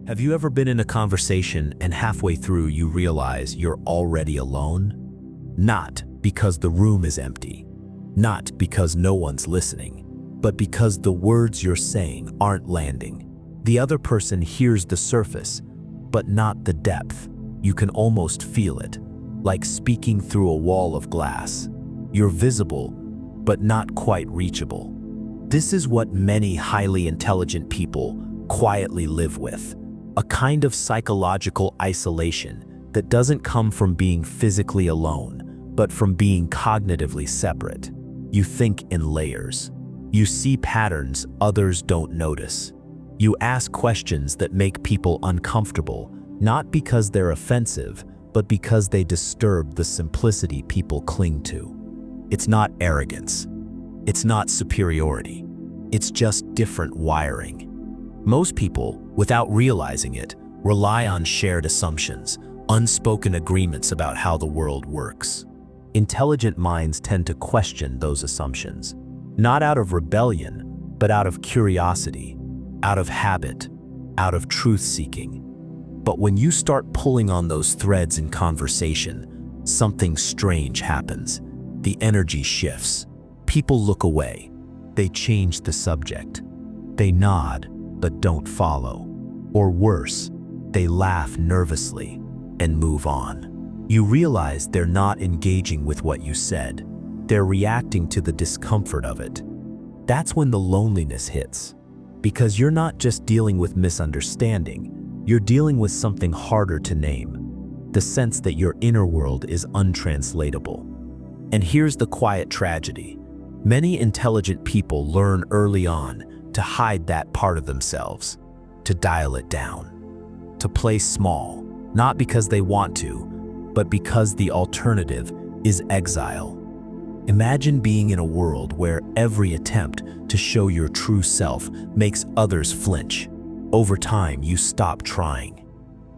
Have you ever been in a conversation and halfway through you realize you're already alone? Not because the room is empty, not because no one's listening, but because the words you're saying aren't landing. The other person hears the surface, but not the depth. You can almost feel it, like speaking through a wall of glass. You're visible, but not quite reachable. This is what many highly intelligent people quietly live with. A kind of psychological isolation that doesn't come from being physically alone, but from being cognitively separate. You think in layers. You see patterns others don't notice. You ask questions that make people uncomfortable, not because they're offensive, but because they disturb the simplicity people cling to. It's not arrogance. It's not superiority. It's just different wiring. Most people, without realizing it, rely on shared assumptions, unspoken agreements about how the world works. Intelligent minds tend to question those assumptions, not out of rebellion, but out of curiosity, out of habit, out of truth-seeking. But when you start pulling on those threads in conversation, something strange happens. The energy shifts. People look away. They change the subject. They nod, but don't follow. Or worse, they laugh nervously and move on. You realize they're not engaging with what you said. They're reacting to the discomfort of it. That's when the loneliness hits. Because you're not just dealing with misunderstanding, you're dealing with something harder to name. The sense that your inner world is untranslatable. And here's the quiet tragedy. Many intelligent people learn early on to hide that part of themselves, to dial it down, to play small, not because they want to, but because the alternative is exile. Imagine being in a world where every attempt to show your true self makes others flinch. Over time, you stop trying.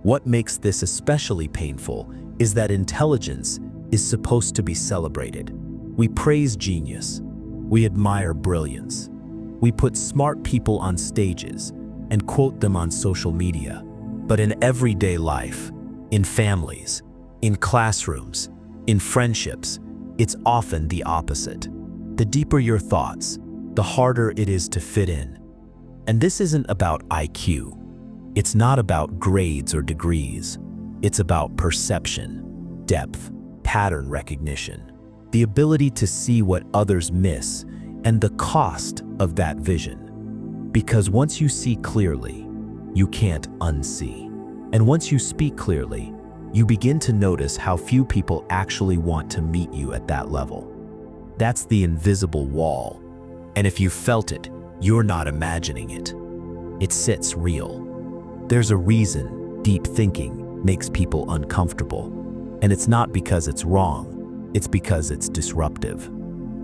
What makes this especially painful is that intelligence is supposed to be celebrated. We praise genius. We admire brilliance. We put smart people on stages and quote them on social media. But in everyday life, in families, in classrooms, in friendships, it's often the opposite. The deeper your thoughts, the harder it is to fit in. And this isn't about IQ. It's not about grades or degrees. It's about perception, depth, pattern recognition, the ability to see what others miss, and the cost of that vision. Because once you see clearly, you can't unsee. And once you speak clearly, you begin to notice how few people actually want to meet you at that level. That's the invisible wall. And if you felt it, you're not imagining it. It sits real. There's a reason deep thinking makes people uncomfortable. And it's not because it's wrong, it's because it's disruptive.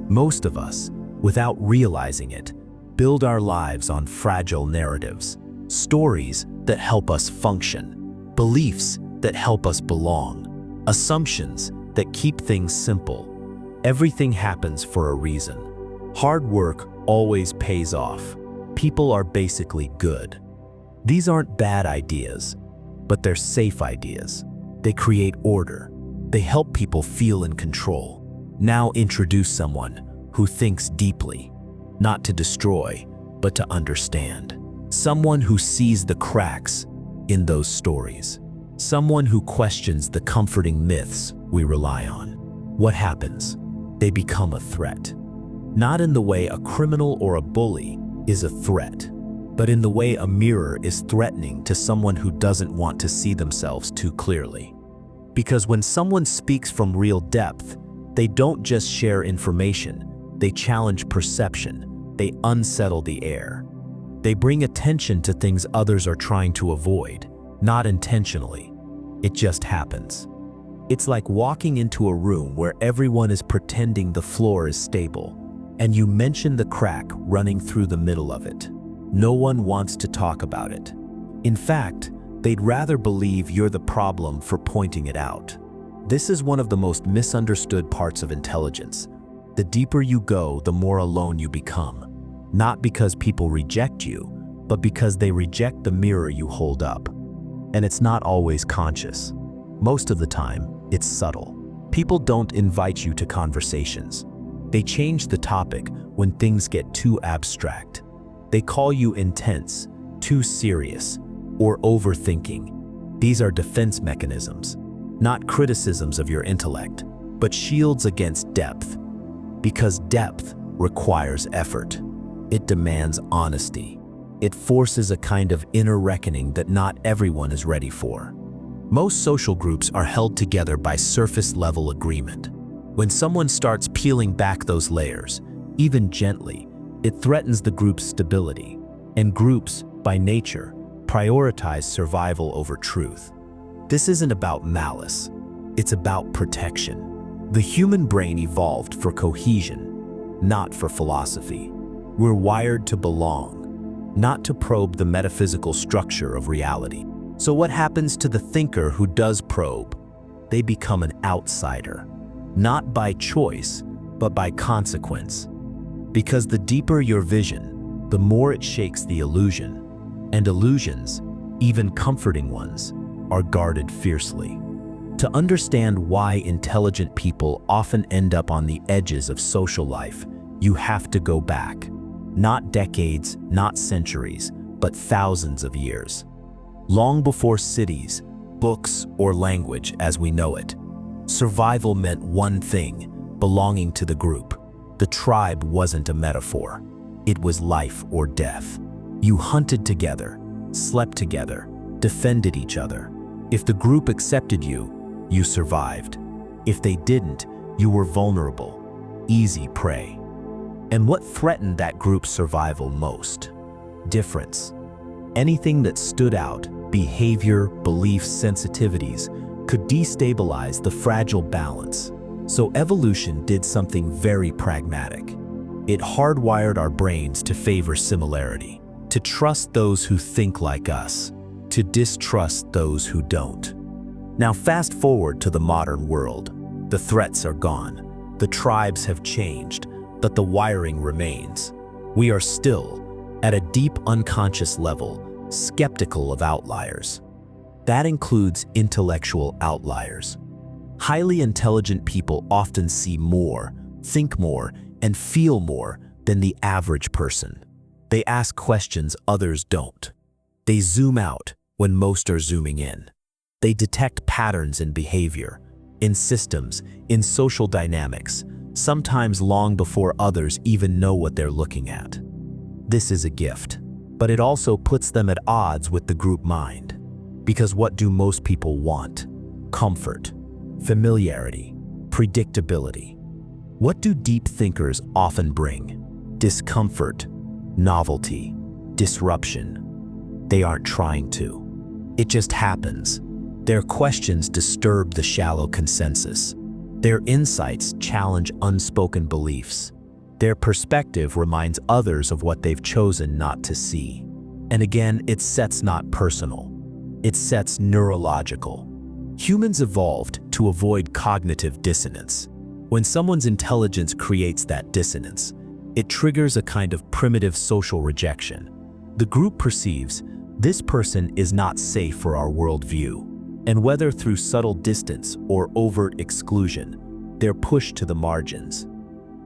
Most of us, without realizing it, build our lives on fragile narratives, stories that help us function, beliefs that help us belong, assumptions that keep things simple. Everything happens for a reason. Hard work always pays off. People are basically good. These aren't bad ideas, but they're safe ideas. They create order. They help people feel in control. Now introduce someone who thinks deeply, not to destroy, but to understand. Someone who sees the cracks in those stories. Someone who questions the comforting myths we rely on. What happens? They become a threat. Not in the way a criminal or a bully is a threat, but in the way a mirror is threatening to someone who doesn't want to see themselves too clearly. Because when someone speaks from real depth, they don't just share information. They challenge perception. They unsettle the air. They bring attention to things others are trying to avoid, not intentionally. It just happens. It's like walking into a room where everyone is pretending the floor is stable, and you mention the crack running through the middle of it. No one wants to talk about it. In fact, they'd rather believe you're the problem for pointing it out. This is one of the most misunderstood parts of intelligence. The deeper you go, the more alone you become. Not because people reject you, but because they reject the mirror you hold up. And it's not always conscious. Most of the time, it's subtle. People don't invite you to conversations. They change the topic when things get too abstract. They call you intense, too serious, or overthinking. These are defense mechanisms, not criticisms of your intellect, but shields against depth. Because depth requires effort. It demands honesty. It forces a kind of inner reckoning that not everyone is ready for. Most social groups are held together by surface-level agreement. When someone starts peeling back those layers, even gently, it threatens the group's stability. And groups, by nature, prioritize survival over truth. This isn't about malice. It's about protection. The human brain evolved for cohesion, not for philosophy. We're wired to belong, not to probe the metaphysical structure of reality. So what happens to the thinker who does probe? They become an outsider, not by choice, but by consequence. Because the deeper your vision, the more it shakes the illusion. And illusions, even comforting ones, are guarded fiercely. To understand why intelligent people often end up on the edges of social life, you have to go back. Not decades, not centuries, but thousands of years. Long before cities, books, or language as we know it, survival meant one thing: belonging to the group. The tribe wasn't a metaphor. It was life or death. You hunted together, slept together, defended each other. If the group accepted you, you survived. If they didn't, you were vulnerable, easy prey. And what threatened that group's survival most? Difference. Anything that stood out, behavior, beliefs, sensitivities, could destabilize the fragile balance. So evolution did something very pragmatic. It hardwired our brains to favor similarity, to trust those who think like us, to distrust those who don't. Now fast forward to the modern world. The threats are gone. The tribes have changed, but the wiring remains. We are still, at a deep unconscious level, skeptical of outliers. That includes intellectual outliers. Highly intelligent people often see more, think more, and feel more than the average person. They ask questions others don't. They zoom out when most are zooming in. They detect patterns in behavior, in systems, in social dynamics, sometimes long before others even know what they're looking at. This is a gift, but it also puts them at odds with the group mind. Because what do most people want? Comfort, familiarity, predictability. What do deep thinkers often bring? Discomfort, novelty, disruption. They aren't trying to. It just happens. Their questions disturb the shallow consensus. Their insights challenge unspoken beliefs. Their perspective reminds others of what they've chosen not to see. And again, it sets not personal. It sets neurological. Humans evolved to avoid cognitive dissonance. When someone's intelligence creates that dissonance, it triggers a kind of primitive social rejection. The group perceives this person is not safe for our worldview. And whether through subtle distance or overt exclusion, they're pushed to the margins.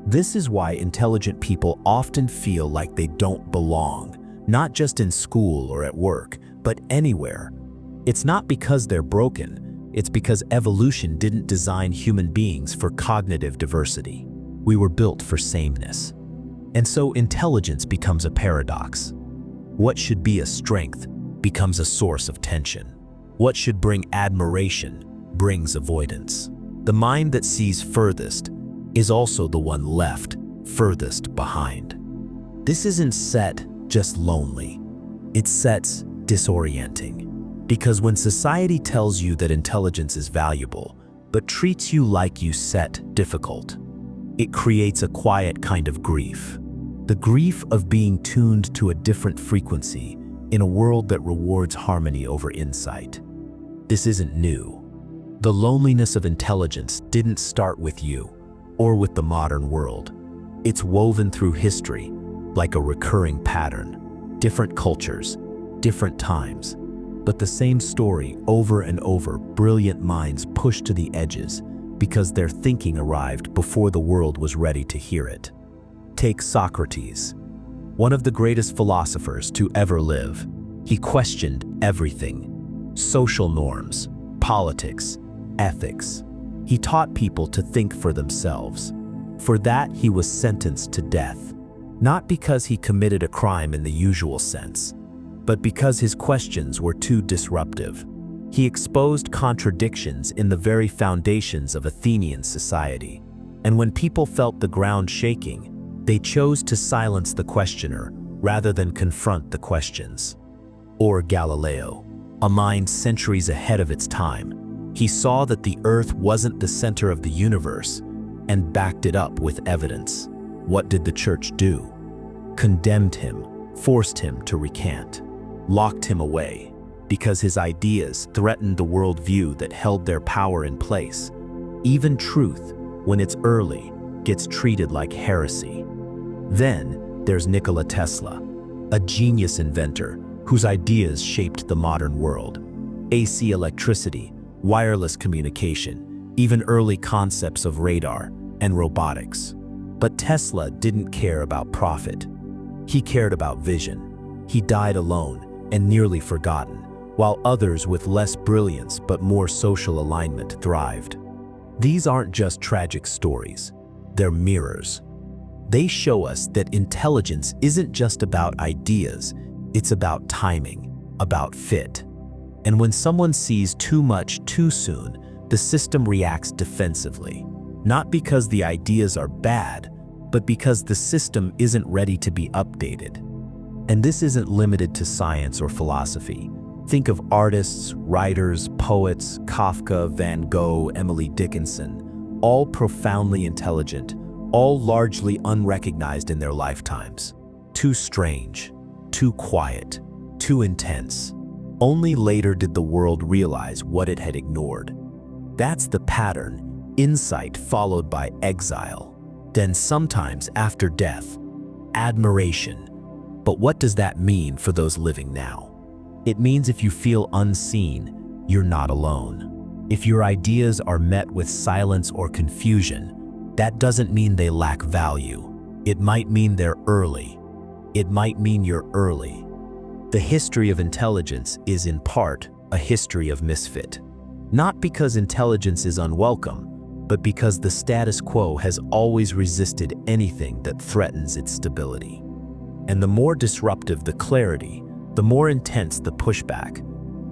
This is why intelligent people often feel like they don't belong, not just in school or at work, but anywhere. It's not because they're broken, it's because evolution didn't design human beings for cognitive diversity. We were built for sameness. And so intelligence becomes a paradox. What should be a strength becomes a source of tension. What should bring admiration brings avoidance. The mind that sees furthest is also the one left furthest behind. This isn't set just lonely. It sets disorienting. Because when society tells you that intelligence is valuable, but treats you like you set difficult, it creates a quiet kind of grief. The grief of being tuned to a different frequency in a world that rewards harmony over insight. This isn't new. The loneliness of intelligence didn't start with you or with the modern world. It's woven through history like a recurring pattern. different cultures, different times, but the same story over and over. Brilliant minds pushed to the edges because their thinking arrived before the world was ready to hear it. Take Socrates, one of the greatest philosophers to ever live. He questioned everything: social norms, politics, ethics. He taught people to think for themselves. For that, he was sentenced to death, not because he committed a crime in the usual sense, but because his questions were too disruptive. He exposed contradictions in the very foundations of Athenian society. And when people felt the ground shaking, they chose to silence the questioner rather than confront the questions. Or Galileo, a mind centuries ahead of its time. He saw that the earth wasn't the center of the universe and backed it up with evidence. What did the church do? Condemned him, forced him to recant, locked him away, because his ideas threatened the worldview that held their power in place. Even truth, when it's early, gets treated like heresy. Then there's Nikola Tesla, a genius inventor whose ideas shaped the modern world. AC electricity, wireless communication, even early concepts of radar and robotics. But Tesla didn't care about profit. He cared about vision. He died alone and nearly forgotten, while others with less brilliance but more social alignment thrived. These aren't just tragic stories, they're mirrors. They show us that intelligence isn't just about ideas, it's about timing, about fit. And when someone sees too much too soon, the system reacts defensively, not because the ideas are bad, but because the system isn't ready to be updated. And this isn't limited to science or philosophy. Think of artists, writers, poets, Kafka, Van Gogh, Emily Dickinson, all profoundly intelligent, all largely unrecognized in their lifetimes. Too strange, too quiet, too intense. Only later did the world realize what it had ignored. That's the pattern: insight followed by exile. Then sometimes after death, admiration. But what does that mean for those living now? It means if you feel unseen, you're not alone. If your ideas are met with silence or confusion, that doesn't mean they lack value. It might mean they're early. It might mean you're early. The history of intelligence is in part a history of misfit. Not because intelligence is unwelcome, but because the status quo has always resisted anything that threatens its stability. And the more disruptive the clarity, the more intense the pushback.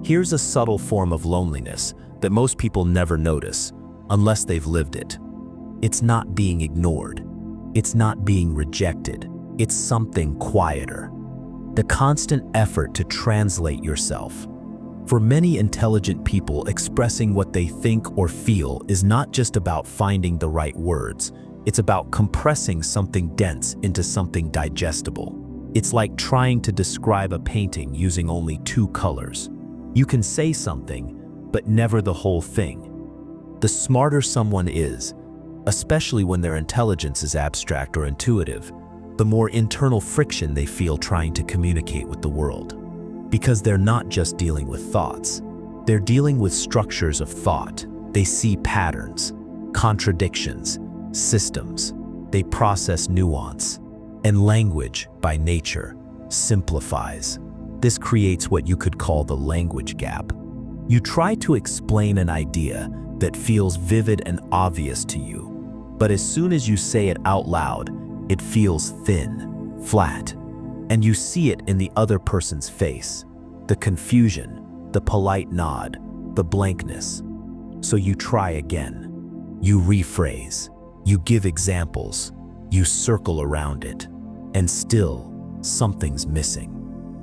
Here's a subtle form of loneliness that most people never notice unless they've lived it. It's not being ignored. It's not being rejected. It's something quieter. The constant effort to translate yourself. For many intelligent people, expressing what they think or feel is not just about finding the right words. It's about compressing something dense into something digestible. It's like trying to describe a painting using only 2 colors. You can say something, but never the whole thing. The smarter someone is, especially when their intelligence is abstract or intuitive, the more internal friction they feel trying to communicate with the world. Because they're not just dealing with thoughts, they're dealing with structures of thought. They see patterns, contradictions, systems. They process nuance. And language, by nature, simplifies. This creates what you could call the language gap. You try to explain an idea that feels vivid and obvious to you, but as soon as you say it out loud, it feels thin, flat, and you see it in the other person's face. The confusion, the polite nod, the blankness. So you try again. You rephrase. You give examples. You circle around it. And still, something's missing.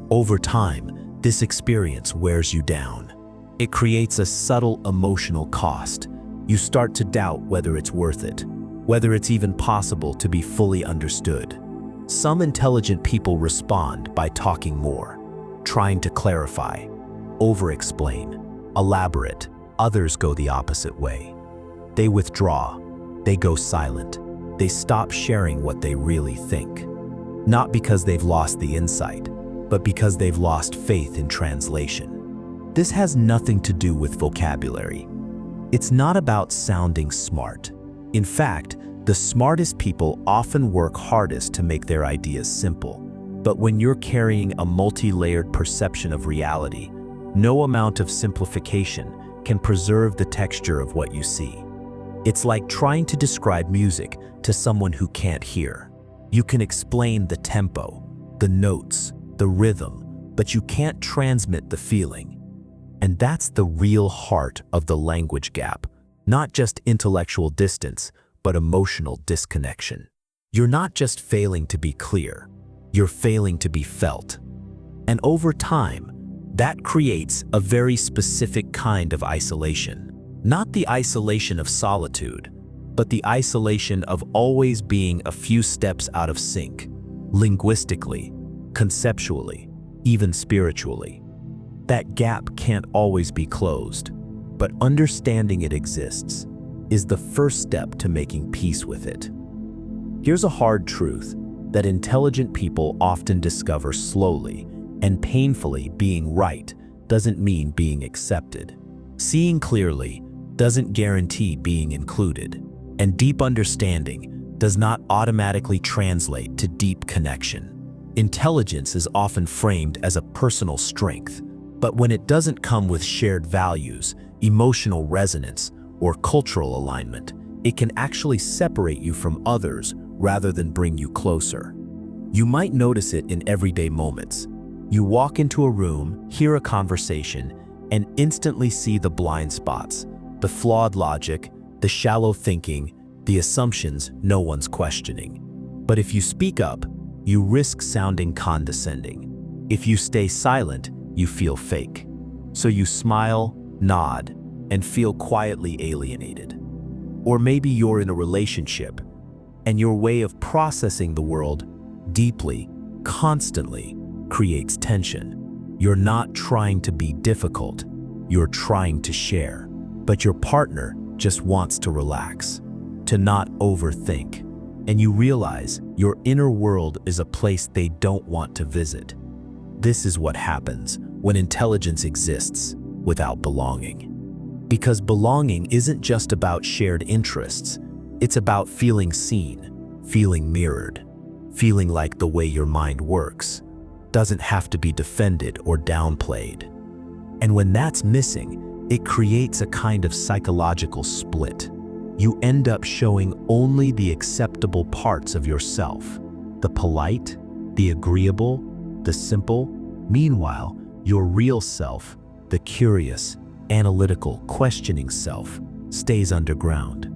Over time, this experience wears you down. It creates a subtle emotional cost. You start to doubt whether it's worth it, whether it's even possible to be fully understood. Some intelligent people respond by talking more, trying to clarify, over-explain, elaborate. Others go the opposite way. They withdraw. They go silent. They stop sharing what they really think. Not because they've lost the insight, but because they've lost faith in translation. This has nothing to do with vocabulary. It's not about sounding smart. In fact, the smartest people often work hardest to make their ideas simple. But when you're carrying a multi-layered perception of reality, no amount of simplification can preserve the texture of what you see. It's like trying to describe music to someone who can't hear. You can explain the tempo, the notes, the rhythm, but you can't transmit the feeling. And that's the real heart of the language gap, not just intellectual distance, but emotional disconnection. You're not just failing to be clear, you're failing to be felt. And over time, that creates a very specific kind of isolation. Not the isolation of solitude, but the isolation of always being a few steps out of sync, linguistically, conceptually, even spiritually. That gap can't always be closed, but understanding it exists is the first step to making peace with it. Here's a hard truth that intelligent people often discover slowly and painfully: being right doesn't mean being accepted. Seeing clearly doesn't guarantee being included, and deep understanding does not automatically translate to deep connection. Intelligence is often framed as a personal strength, but when it doesn't come with shared values, emotional resonance, or cultural alignment, it can actually separate you from others rather than bring you closer. You might notice it in everyday moments. You walk into a room, hear a conversation, and instantly see the blind spots, the flawed logic, the shallow thinking, the assumptions no one's questioning. But if you speak up, you risk sounding condescending. If you stay silent, you feel fake. So you smile, nod, and feel quietly alienated. Or maybe you're in a relationship, and your way of processing the world deeply, constantly, creates tension. You're not trying to be difficult, you're trying to share. But your partner just wants to relax, to not overthink. And you realize your inner world is a place they don't want to visit. This is what happens when intelligence exists without belonging. Because belonging isn't just about shared interests, it's about feeling seen, feeling mirrored, feeling like the way your mind works doesn't have to be defended or downplayed. And when that's missing, it creates a kind of psychological split. You end up showing only the acceptable parts of yourself, the polite, the agreeable, the simple. Meanwhile, your real self, the curious, analytical, questioning self, stays underground.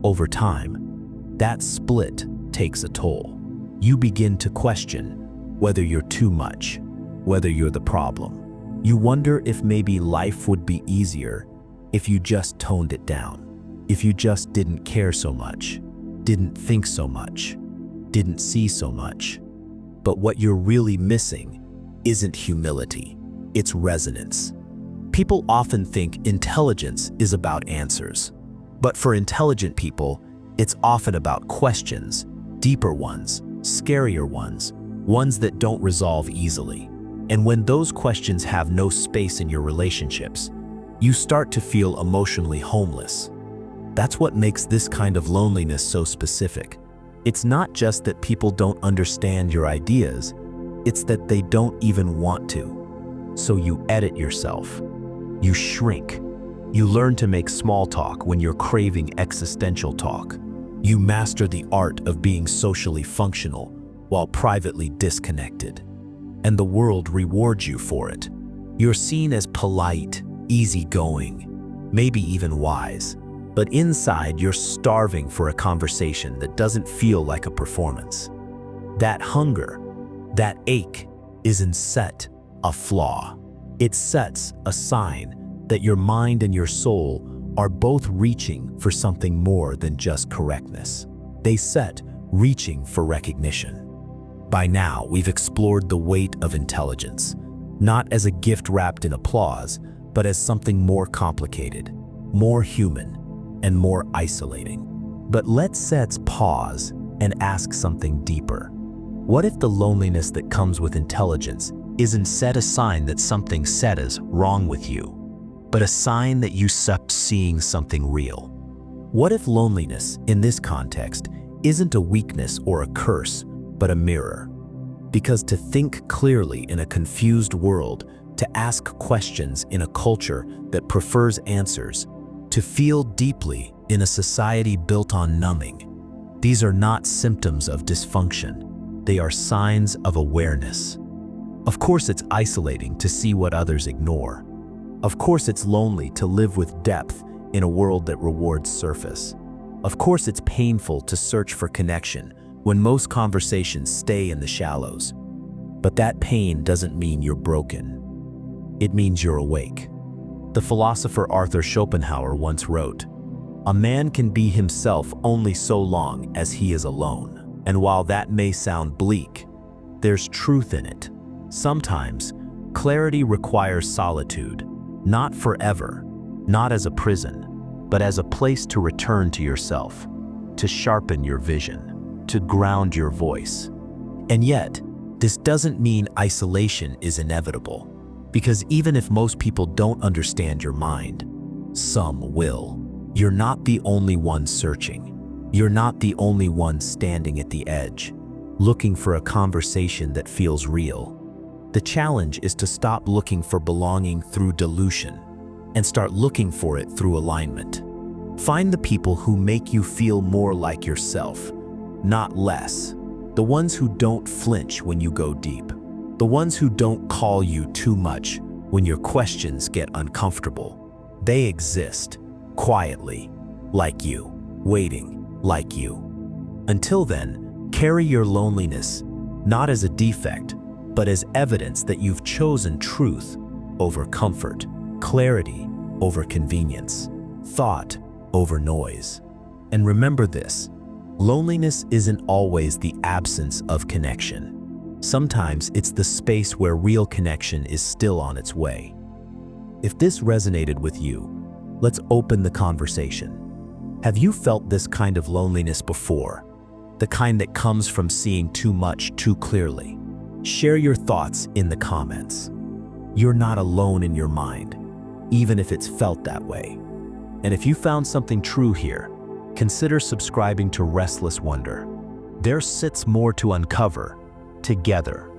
Over time, that split takes a toll. You begin to question whether you're too much, whether you're the problem. You wonder if maybe life would be easier if you just toned it down, if you just didn't care so much, didn't think so much, didn't see so much. But what you're really missing isn't humility, it's resonance. People often think intelligence is about answers, but for intelligent people, it's often about questions, deeper ones, scarier ones, ones that don't resolve easily. And when those questions have no space in your relationships, you start to feel emotionally homeless. That's what makes this kind of loneliness so specific. It's not just that people don't understand your ideas, it's that they don't even want to. So you edit yourself. You shrink. You learn to make small talk when you're craving existential talk. You master the art of being socially functional while privately disconnected. And the world rewards you for it. You're seen as polite, easygoing, maybe even wise. But inside, you're starving for a conversation that doesn't feel like a performance. That hunger, that ache, isn't set a flaw. It sets a sign that your mind and your soul are both reaching for something more than just correctness. They set reaching for recognition. By now, we've explored the weight of intelligence, not as a gift wrapped in applause, but as something more complicated, more human, and more isolating. But let's pause and ask something deeper. What if the loneliness that comes with intelligence is instead a sign that something said is wrong with you, but a sign that you stopped seeing something real. What if loneliness, in this context, isn't a weakness or a curse, but a mirror? Because to think clearly in a confused world, to ask questions in a culture that prefers answers, to feel deeply in a society built on numbing, these are not symptoms of dysfunction. They are signs of awareness. Of course, it's isolating to see what others ignore. Of course, it's lonely to live with depth in a world that rewards surface. Of course, it's painful to search for connection when most conversations stay in the shallows. But that pain doesn't mean you're broken. It means you're awake. The philosopher Arthur Schopenhauer once wrote, "A man can be himself only so long as he is alone." And while that may sound bleak, there's truth in it. Sometimes, clarity requires solitude, not forever, not as a prison, but as a place to return to yourself, to sharpen your vision, to ground your voice. And yet, this doesn't mean isolation is inevitable, because even if most people don't understand your mind, some will. You're not the only one searching. You're not the only one standing at the edge, looking for a conversation that feels real. The challenge is to stop looking for belonging through dilution and start looking for it through alignment. Find the people who make you feel more like yourself, not less. The ones who don't flinch when you go deep. The ones who don't call you too much when your questions get uncomfortable. They exist, quietly, like you, waiting, like you. Until then, carry your loneliness, not as a defect, but as evidence that you've chosen truth over comfort, clarity over convenience, thought over noise. And remember this, loneliness isn't always the absence of connection. Sometimes it's the space where real connection is still on its way. If this resonated with you, let's open the conversation. Have you felt this kind of loneliness before? The kind that comes from seeing too much too clearly? Share your thoughts in the comments. You're not alone in your mind, even if it's felt that way. And if you found something true here, consider subscribing to Restless Wonder. There sits more to uncover together.